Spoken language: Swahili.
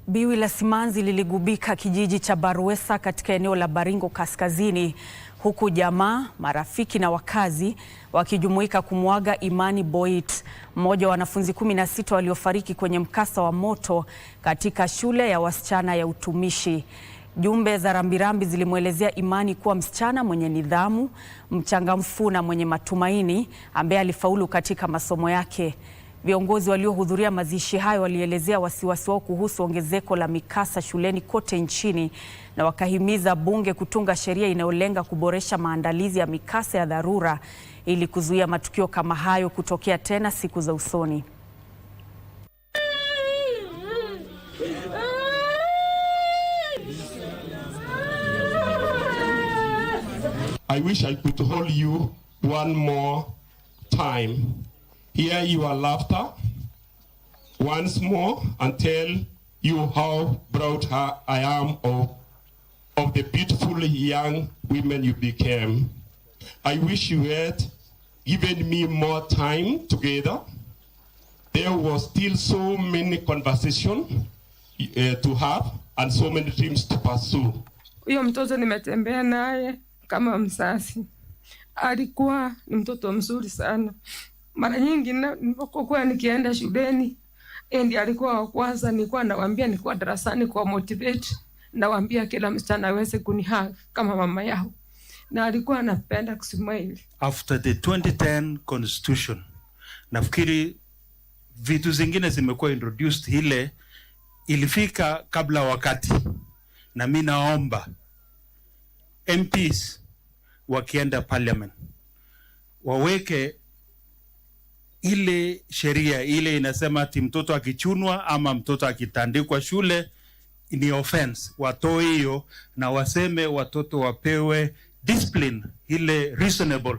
Biwi la simanzi liligubika kijiji cha Barwesa katika eneo la Baringo Kaskazini, huku jamaa, marafiki na wakazi wakijumuika kumwaga Imani Boit, mmoja wa wanafunzi 16 waliofariki kwenye mkasa wa moto katika shule ya wasichana ya utumishi. Jumbe za rambirambi zilimwelezea Imani kuwa msichana mwenye nidhamu, mchangamfu na mwenye matumaini ambaye alifaulu katika masomo yake. Viongozi waliohudhuria mazishi hayo walielezea wasiwasi wao kuhusu ongezeko la mikasa shuleni kote nchini na wakahimiza bunge kutunga sheria inayolenga kuboresha maandalizi ya mikasa ya dharura ili kuzuia matukio kama hayo kutokea tena siku za usoni. I wish I could hold you one more time. Hear your laughter once more and tell you how proud I am of the beautiful young women you became. I wish you had given me more time together. There was still so many conversations to have and so many dreams to pursue. Huyo mtoto nimetembea naye kama mzazi. Alikuwa ni mtoto mzuri sana. Mara nyingi nilipokuwa nikienda shuleni, ndiye alikuwa wa kwanza. Nilikuwa nawaambia, nilikuwa darasani kwa motivate, nawaambia kila msichana aweze kunihug kama mama yao, na alikuwa anapenda kusmile. After the 2010 constitution, nafikiri vitu zingine zimekuwa introduced, ile ilifika kabla wakati, na mimi naomba MPs wakienda parliament waweke ile sheria ile inasema ati mtoto akichunwa ama mtoto akitandikwa shule ni offense. Watoe hiyo na waseme watoto wapewe discipline ile reasonable